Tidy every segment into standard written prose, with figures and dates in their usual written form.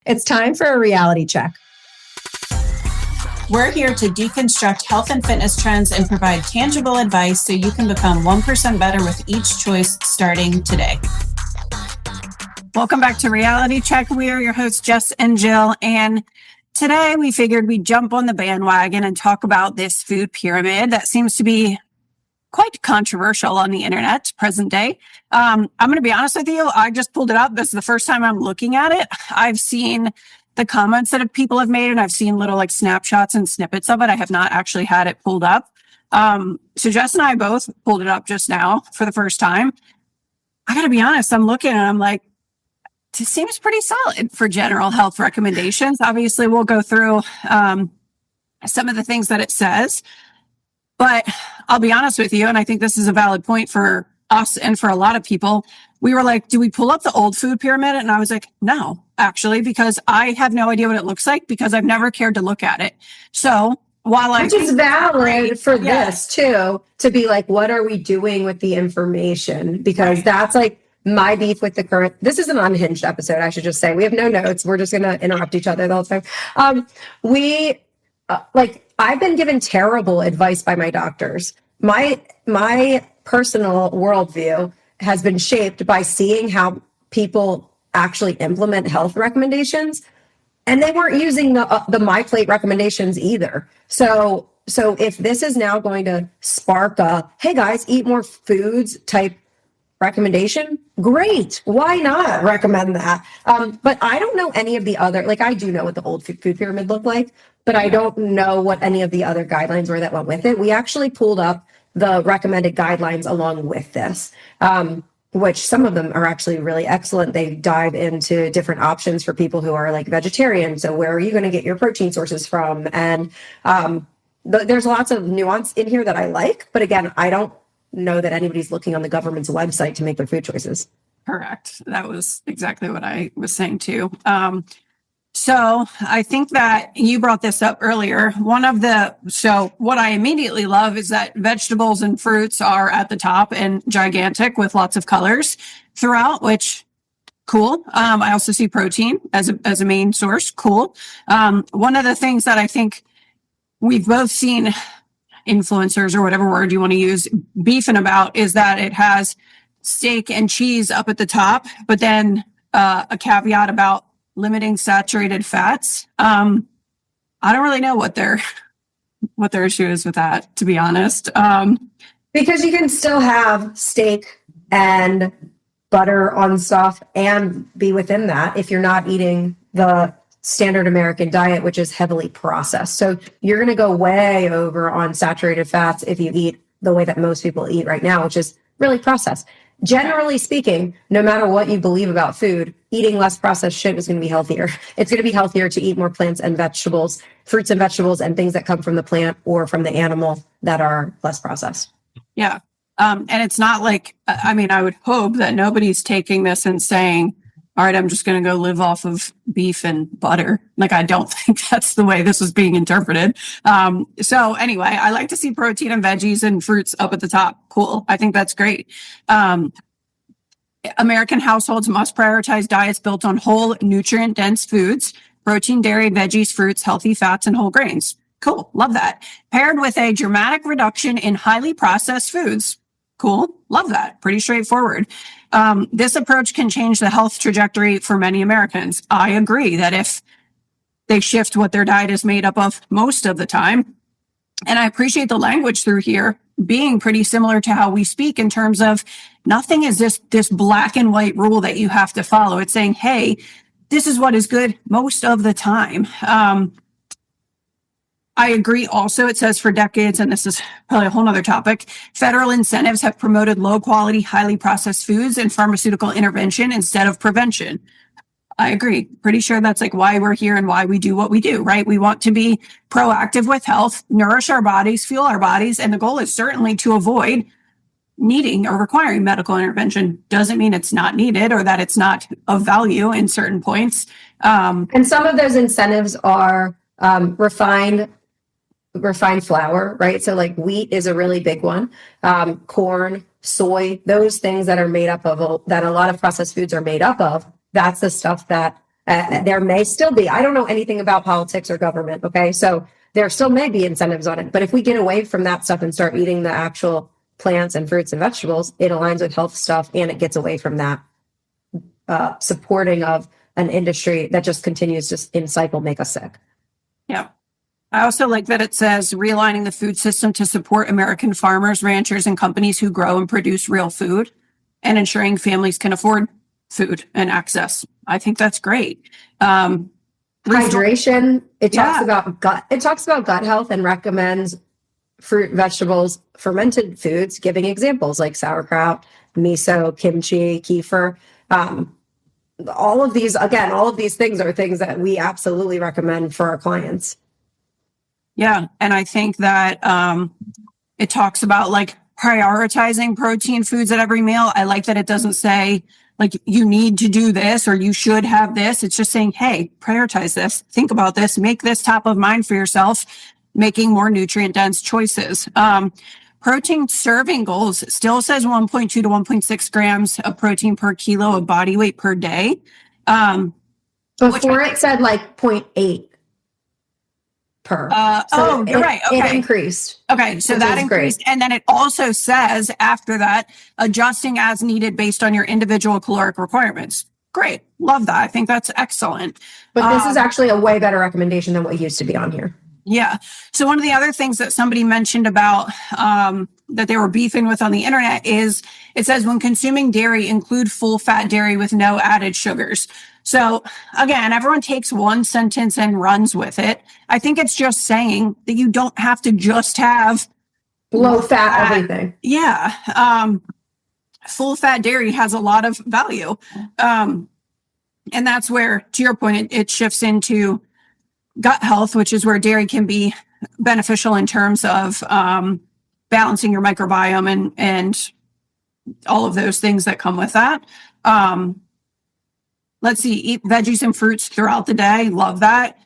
It's time for a reality check. We're here to deconstruct health and fitness trends and provide tangible advice so you can become 1% better with each choice starting today. Welcome back to Reality Check. We are your hosts, Jess and Jill, and today we figured we'd jump on the bandwagon and talk about this food pyramid that seems to be quite controversial on the internet present day. I'm going to be honest with you. I just pulled it up. This is the first time I'm looking at it. I've seen the comments that people have made, and I've seen little like snapshots and snippets of it. I have not actually had it pulled up. So Jess and I both pulled it up just now for the first time. I got to be honest. I'm looking and I'm like, it seems pretty solid for general health recommendations. Obviously, we'll go through some of the things that it says. But I'll be honest with you, and I think this is a valid point for us and for a lot of people. We were like, do we pull up the old food pyramid? And I was like, no, actually, because I have no idea what it looks like because I've never cared to look at it. So while Which is valid for this too, to be like, what are we doing with the information? Because that's like my beef with the current. This is an unhinged episode, I should just say. We have no notes. We're just going to interrupt each other the whole time. I've been given terrible advice by my doctors. My personal worldview has been shaped by seeing how people actually implement health recommendations, and they weren't using the My Plate recommendations either. So if this is now going to spark a, hey guys, eat more foods type recommendation, great. Why not recommend that? But I don't know any of the other, like I do know what the old food pyramid looked like, but I don't know what any of the other guidelines were that went with it. We actually pulled up the recommended guidelines along with this, which some of them are actually really excellent. They dive into different options for people who are like vegetarian. So where are you going to get your protein sources from? And there's lots of nuance in here that I like. But again, I don't know that anybody's looking on the government's website to make their food choices. Correct. That was exactly what I was saying too. So I think that you brought this up earlier. So what I immediately love is that vegetables and fruits are at the top and gigantic with lots of colors throughout, which cool. I also see protein as a main source. Cool. One of the things that I think we've both seen influencers or whatever word you want to use beefing about is that it has steak and cheese up at the top, but then a caveat about limiting saturated fats. I don't really know what their issue is with that, to be honest. Because you can still have steak and butter on stuff and be within that if you're not eating the standard American diet, which is heavily processed. So you're going to go way over on saturated fats if you eat the way that most people eat right now, which is really processed. Generally speaking, no matter what you believe about food, eating less processed shit is going to be healthier. It's going to be healthier to eat more plants and vegetables, fruits and vegetables, and things that come from the plant or from the animal that are less processed. Yeah. And it's not like, I would hope that nobody's taking this and saying, all right, I'm just going to go live off of beef and butter. Like, I don't think that's the way this is being interpreted. So anyway, I like to see protein and veggies and fruits up at the top. Cool. I think that's great. American households must prioritize diets built on whole, nutrient-dense foods, protein, dairy, veggies, fruits, healthy fats, and whole grains. Cool. Love that. Paired with a dramatic reduction in highly processed foods. Cool. Love that. Pretty straightforward. This approach can change the health trajectory for many Americans. I agree that if they shift what their diet is made up of most of the time, and I appreciate the language through here being pretty similar to how we speak in terms of nothing is this black and white rule that you have to follow. It's saying, hey, this is what is good most of the time. I agree also, it says for decades, and this is probably a whole nother topic, federal incentives have promoted low quality, highly processed foods and pharmaceutical intervention instead of prevention. I agree. Pretty sure that's like why we're here and why we do what we do, right? We want to be proactive with health, nourish our bodies, fuel our bodies. And the goal is certainly to avoid needing or requiring medical intervention. Doesn't mean it's not needed or that it's not of value in certain points. And some of those incentives are refined flour, right? So like wheat is a really big one. Corn, soy, those things that are made up of, that a lot of processed foods are made up of. That's the stuff that There may still be, I don't know anything about politics or government. Okay. So there still may be incentives on it, but if we get away from that stuff and start eating the actual plants and fruits and vegetables, it aligns with health stuff and it gets away from that supporting of an industry that just continues to in cycle make us sick. Yeah. I also like that it says realigning the food system to support American farmers, ranchers, and companies who grow and produce real food and ensuring families can afford food and access. I think that's great. Hydration. It talks about gut. It talks about gut health and recommends fruit, vegetables, fermented foods, giving examples like sauerkraut, miso, kimchi, kefir. All of these things are things that we absolutely recommend for our clients. Yeah. And I think that it talks about like prioritizing protein foods at every meal. I like that it doesn't say like you need to do this or you should have this. It's just saying, hey, prioritize this, think about this, make this top of mind for yourself, making more nutrient dense choices. Protein serving goals still says 1.2 to 1.6 grams of protein per kilo of body weight per day. Before it said like 0.8 per. You're right. Okay. It increased. Okay. So that increased. Great. And then it also says after that, adjusting as needed based on your individual caloric requirements. Great. Love that. I think that's excellent. But this is actually a way better recommendation than what used to be on here. Yeah. So one of the other things that somebody mentioned about that they were beefing with on the internet is it says when consuming dairy, include full fat dairy with no added sugars. So again, everyone takes one sentence and runs with it. I think it's just saying that you don't have to just have low fat everything. Yeah. Full fat dairy has a lot of value. And that's where, to your point, it shifts into gut health, which is where dairy can be beneficial in terms of balancing your microbiome and all of those things that come with that. Let's see, eat veggies and fruits throughout the day. Love that.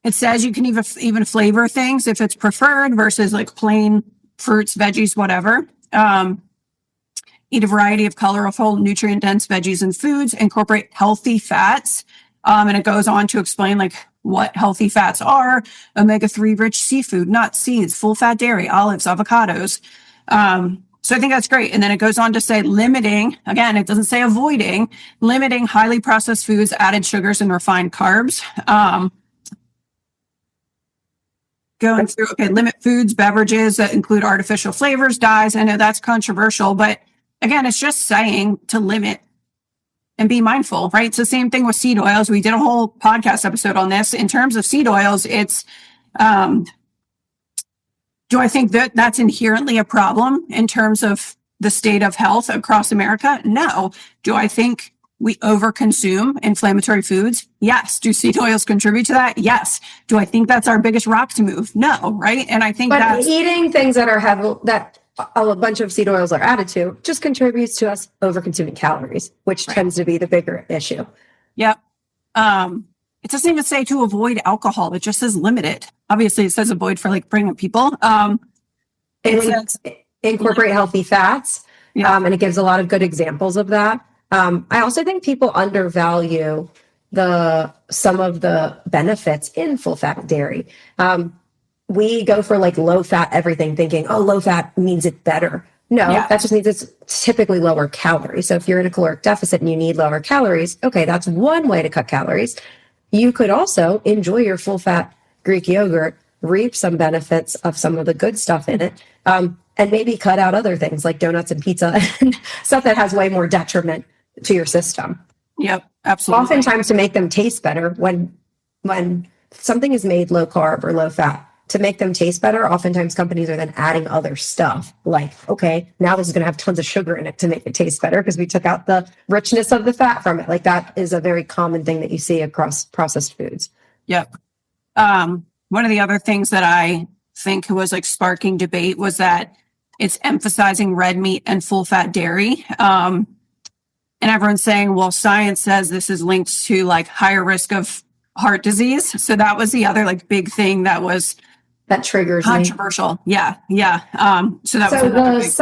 It says you can even flavor things if it's preferred versus like plain fruits, veggies, whatever. Eat a variety of colorful, nutrient-dense veggies and foods. Incorporate healthy fats. And it goes on to explain like what healthy fats are: omega-3 rich seafood, nuts, seeds, full fat dairy, olives, avocados. So I think that's great. And then it goes on to say limiting, again, it doesn't say avoiding, limiting highly processed foods, added sugars, and refined carbs. Going through, okay, limit foods, beverages that include artificial flavors, dyes. I know that's controversial, but again, it's just saying to limit and be mindful, right? It's the same thing with seed oils. We did a whole podcast episode on this. In terms of seed oils, it's, do I think that that's inherently a problem in terms of the state of health across America? No. Do I think we overconsume inflammatory foods? Yes. Do seed oils contribute to that? Yes. Do I think that's our biggest rock to move? No. Right. And I think that's eating things that are heavy, that a bunch of seed oils are added to, just contributes to us over-consuming calories, which tends to be the bigger issue. Yep. It doesn't even say to avoid alcohol. It just says limited. Obviously, it says avoid for like pregnant people. It says incorporate healthy fats, and it gives a lot of good examples of that. I also think people undervalue some of the benefits in full-fat dairy. We go for like low-fat everything, thinking, oh, low-fat means it's better. No, that just means it's typically lower calories. So if you're in a caloric deficit and you need lower calories, okay, that's one way to cut calories. You could also enjoy your full-fat Greek yogurt, reap some benefits of some of the good stuff in it, and maybe cut out other things like donuts and pizza and stuff that has way more detriment to your system. Yep, absolutely. Oftentimes to make them taste better, when something is made low carb or low fat, to make them taste better, oftentimes companies are then adding other stuff like, okay, now this is going to have tons of sugar in it to make it taste better because we took out the richness of the fat from it. Like that is a very common thing that you see across processed foods. Yep. One of the other things that I think was like sparking debate was that it's emphasizing red meat and full fat dairy. And everyone's saying, well, science says this is linked to like higher risk of heart disease. So that was the other like big thing that triggers controversial. Me. Yeah. So that was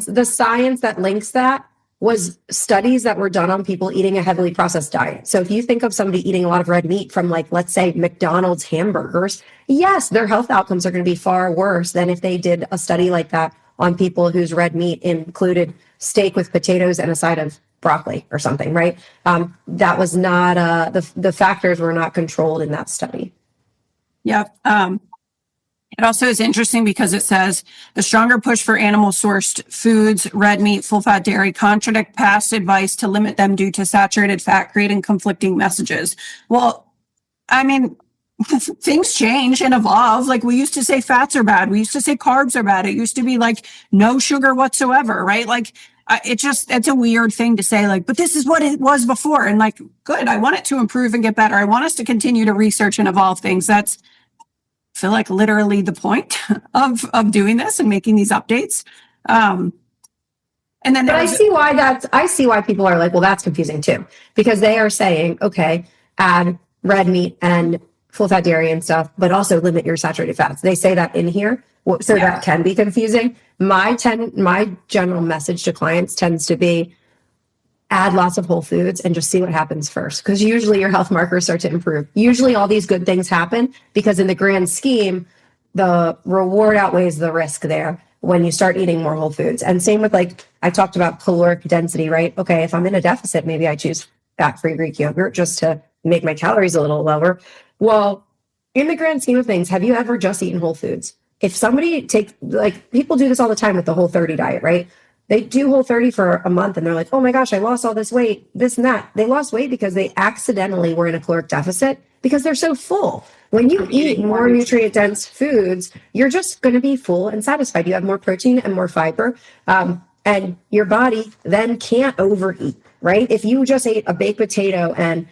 the science that links that was studies that were done on people eating a heavily processed diet. So if you think of somebody eating a lot of red meat from, like, let's say McDonald's hamburgers, yes, their health outcomes are going to be far worse than if they did a study like that on people whose red meat included steak with potatoes and a side of broccoli or something, right? That was not, the factors were not controlled in that study. Yep. It also is interesting because it says the stronger push for animal sourced foods, red meat, full fat dairy contradict past advice to limit them due to saturated fat, creating conflicting messages. Well, I mean, things change and evolve. Like, we used to say fats are bad. We used to say carbs are bad. It used to be like no sugar whatsoever, right? Like, it's a weird thing to say, like, but this is what it was before. And like, good. I want it to improve and get better. I want us to continue to research and evolve things. That's, I feel like, literally the point of doing this and making these updates. And then, but I see why people are like, well, that's confusing too, because they are saying, okay, add red meat and full fat dairy and stuff, but also limit your saturated fats. They say that in here, so that can be confusing. My general message to clients tends to be, add lots of whole foods and just see what happens first. Because usually your health markers start to improve. Usually all these good things happen because in the grand scheme, the reward outweighs the risk there when you start eating more whole foods. And same with, like, I talked about caloric density, right? Okay, if I'm in a deficit, maybe I choose fat-free Greek yogurt just to make my calories a little lower. Well, in the grand scheme of things, have you ever just eaten whole foods? If somebody people do this all the time with the Whole30 diet, right? They do Whole30 for a month and they're like, oh my gosh, I lost all this weight, this and that. They lost weight because they accidentally were in a caloric deficit because they're so full. When you eat more nutrient dense foods, you're just going to be full and satisfied. You have more protein and more fiber. And your body then can't overeat, right? If you just ate a baked potato and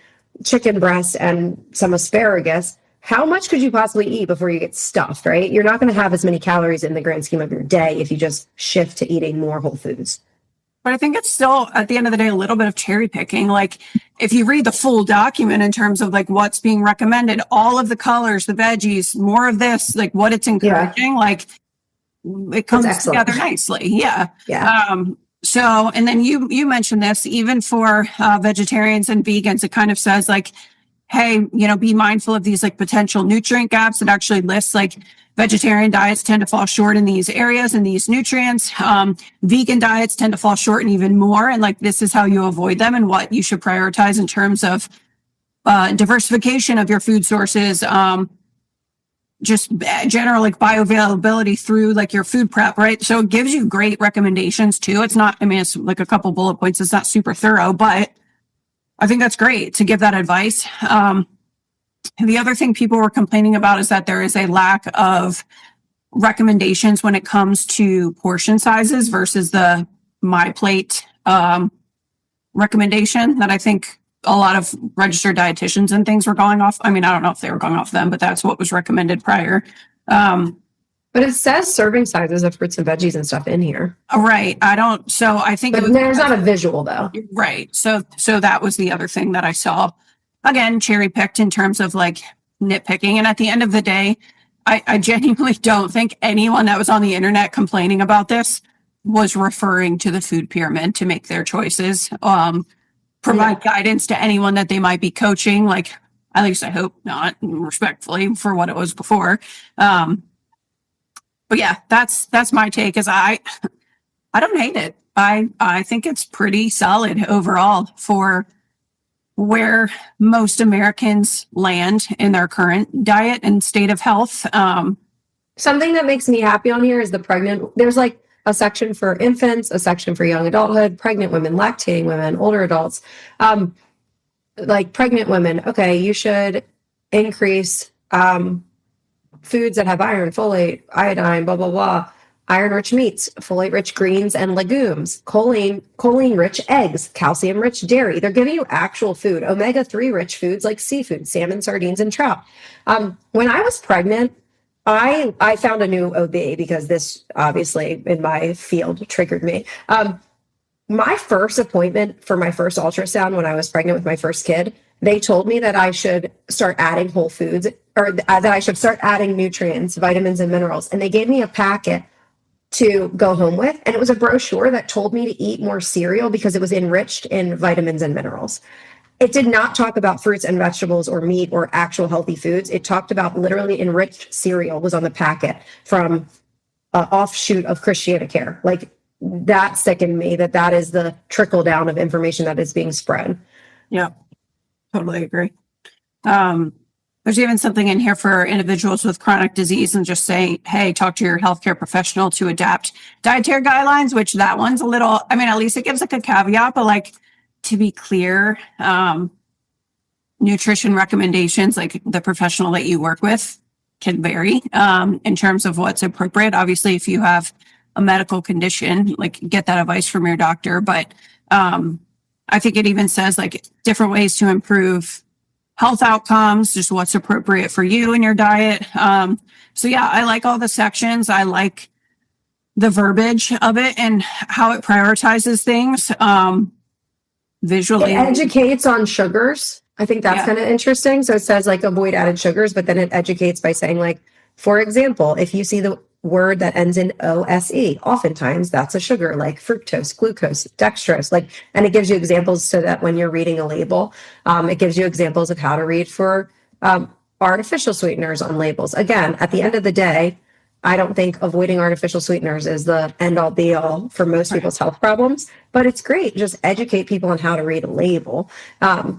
chicken breast and some asparagus, how much could you possibly eat before you get stuffed, right? You're not going to have as many calories in the grand scheme of your day if you just shift to eating more whole foods. But I think it's still, at the end of the day, a little bit of cherry picking. Like, if you read the full document in terms of like what's being recommended, all of the colors, the veggies, more of this, like what it's encouraging, like it comes together nicely. Yeah. So, and then you mentioned this, even for vegetarians and vegans, it kind of says like, hey, be mindful of these like potential nutrient gaps. It actually lists like vegetarian diets tend to fall short in these areas and these nutrients. Vegan diets tend to fall short and even more. And like, this is how you avoid them and what you should prioritize in terms of diversification of your food sources, just general like bioavailability through like your food prep, right? So it gives you great recommendations too. It's not, it's like a couple bullet points. It's not super thorough, but I think that's great to give that advice. The other thing people were complaining about is that there is a lack of recommendations when it comes to portion sizes versus the My Plate recommendation that I think a lot of registered dietitians and things were going off. I don't know if they were going off them, but that's what was recommended prior. But it says serving sizes of fruits and veggies and stuff in here. Right. I think but there's not a visual though. Right. So that was the other thing that I saw. Again, cherry picked in terms of like nitpicking. And at the end of the day, I genuinely don't think anyone that was on the internet complaining about this was referring to the food pyramid to make their choices. Provide guidance to anyone that they might be coaching. Like, at least I hope not, respectfully for what it was before. But yeah, that's my take. Is I don't hate it. I think it's pretty solid overall for where most Americans land in their current diet and state of health. Something that makes me happy on here is the pregnant. There's like a section for infants, a section for young adulthood, pregnant women, lactating women, older adults. Like pregnant women, okay, you should increase foods that have iron, folate, iodine, blah, blah, blah. Iron-rich meats, folate-rich greens and legumes, choline-rich eggs, calcium-rich dairy. They're giving you actual food. Omega-3 rich foods like seafood, salmon, sardines, and trout. When I was pregnant, I found a new OB because this obviously in my field triggered me. My first appointment for my first ultrasound when I was pregnant with my first kid, they told me that I should start adding whole foods or that I should start adding nutrients, vitamins, and minerals. And they gave me a packet to go home with. And it was a brochure that told me to eat more cereal because it was enriched in vitamins and minerals. It did not talk about fruits and vegetables or meat or actual healthy foods. It talked about literally enriched cereal was on the packet from an offshoot of Christiana Care. Like, that sickened me that is the trickle down of information that is being spread. Yeah, totally agree. There's even something in here for individuals with chronic disease and just say, hey, talk to your healthcare professional to adapt dietary guidelines, which that one's a little, I mean, at least it gives like a caveat, but like, to be clear, nutrition recommendations, like the professional that you work with can vary in terms of what's appropriate. Obviously, if you have a medical condition, like get that advice from your doctor. But I think it even says like different ways to improve health outcomes, just what's appropriate for you and your diet. So yeah, I like all the sections. I like the verbiage of it and how it prioritizes things visually. It educates on sugars. I think that's kind of interesting. So it says like avoid added sugars, but then it educates by saying like, for example, if you see the word that ends in OSE, oftentimes that's a sugar like fructose, glucose, dextrose, like, and it gives you examples so that when you're reading a label, it gives you examples of how to read for artificial sweeteners on labels. Again, at the end of the day, I don't think avoiding artificial sweeteners is the end all be all for most people's health problems, but it's great. Just educate people on how to read a label.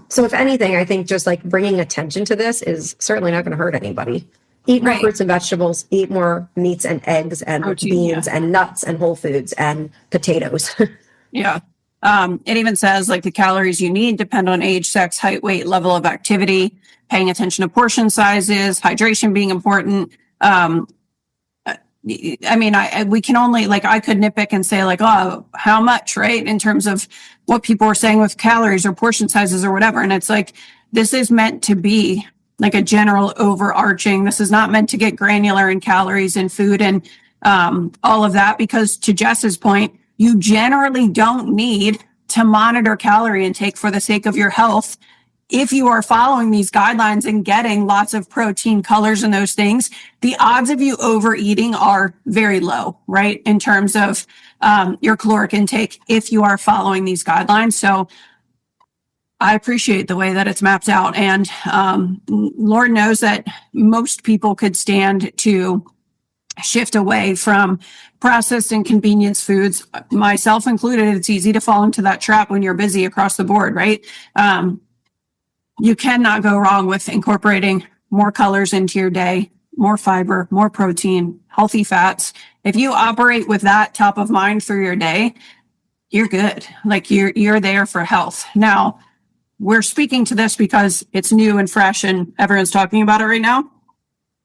So if anything, I think just like bringing attention to this is certainly not going to hurt anybody. Eat more fruits and vegetables, eat more meats and eggs and protein, beans and nuts and whole foods and potatoes. Yeah. It even says like the calories you need depend on age, sex, height, weight, level of activity, paying attention to portion sizes, hydration being important. I mean, we can only, like, I could nitpick and say like, oh, how much, right? In terms of what people are saying with calories or portion sizes or whatever. And it's like, this is meant to be like a general overarching, this is not meant to get granular in calories and food and all of that, because to Jess's point, you generally don't need to monitor calorie intake for the sake of your health. If you are following these guidelines and getting lots of protein, colors, and those things, the odds of you overeating are very low, right? In terms of your caloric intake, if you are following these guidelines. So I appreciate the way that it's mapped out. And Lord knows that most people could stand to shift away from processed and convenience foods, myself included. It's easy to fall into that trap when you're busy across the board, right? You cannot go wrong with incorporating more colors into your day, more fiber, more protein, healthy fats. If you operate with that top of mind through your day, you're good. Like you're there for health. Now, we're speaking to this because it's new and fresh and everyone's talking about it right now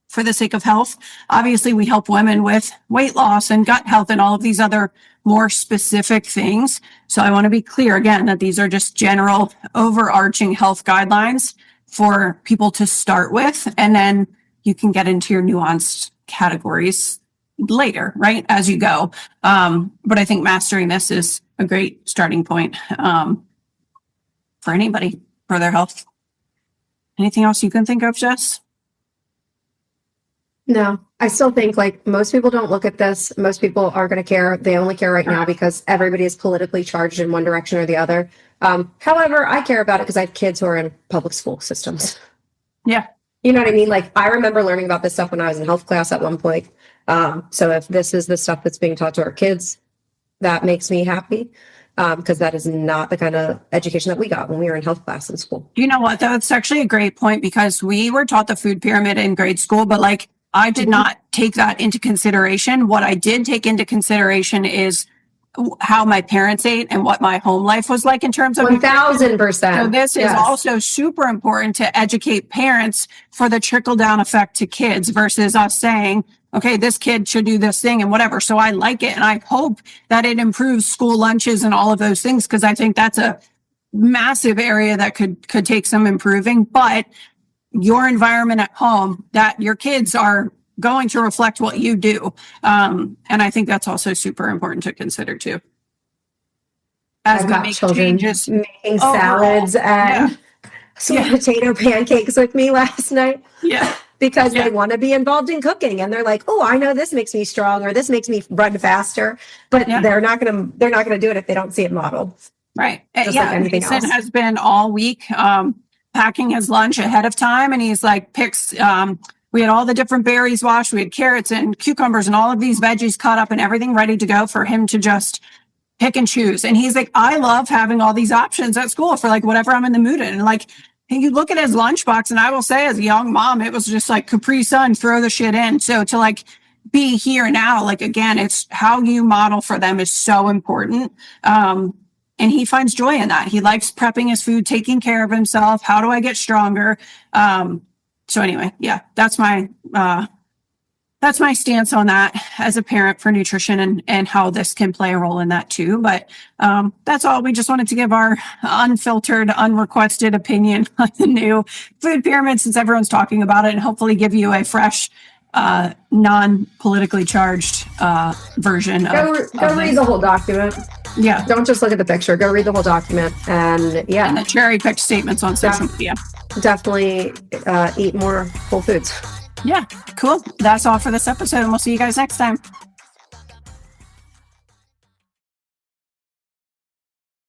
for the sake of health. Obviously, we help women with weight loss and gut health and all of these other more specific things. So I want to be clear again that these are just general overarching health guidelines for people to start with. And then you can get into your nuanced categories later, right? As you go. But I think mastering this is a great starting point for anybody for their health. Anything else you can think of, Jess? No, I still think like most people don't look at this. Most people are going to care. They only care right now because everybody is politically charged in one direction or the other. However, I care about it because I have kids who are in public school systems. Yeah. You know what I mean? Like I remember learning about this stuff when I was in health class at one point. So if this is the stuff that's being taught to our kids, that makes me happy. Because that is not the kind of education that we got when we were in health class in school. You know what? That's actually a great point because we were taught the food pyramid in grade school, but like I did not take that into consideration. What I did take into consideration is how my parents ate and what my home life was like in terms of 1000%. So this is also super important to educate parents for the trickle down effect to kids versus us saying, okay, this kid should do this thing and whatever. So I like it. And I hope that it improves school lunches and all of those things, because I think that's a massive area that could take some improving. But your environment at home, that your kids are going to reflect what you do. And I think that's also super important to consider too. As we make changes, making salads and sweet potato pancakes with me last night. Yeah. because they want to be involved in cooking, and they're like, oh, I know this makes me strong, or this makes me run faster, but they're not gonna do it if they don't see it modeled. Right. Just like anything Mason else. has been all week packing his lunch ahead of time, and he's like picks. We had all the different berries washed. We had carrots and cucumbers and all of these veggies cut up and everything ready to go for him to just pick and choose. And he's like, I love having all these options at school for like whatever I'm in the mood in. And like, you look at his lunchbox, and I will say, as a young mom, it was just like Capri Sun, throw the shit in. So to like be here now, like again, it's how you model for them is so important. And he finds joy in that. He likes prepping his food, taking care of himself. How do I get stronger? So anyway, yeah, that's my stance on that as a parent for nutrition, and how this can play a role in that too. But that's all. We just wanted to give our unfiltered, unrequested opinion on the new food pyramid, since everyone's talking about it, and hopefully give you a fresh, non-politically charged version Go read the whole document. Yeah. Don't just look at the picture. Go read the whole document. And And the cherry-picked statements on social media. definitely eat more whole foods. Yeah, cool. That's all for this episode, and we'll see you guys next time.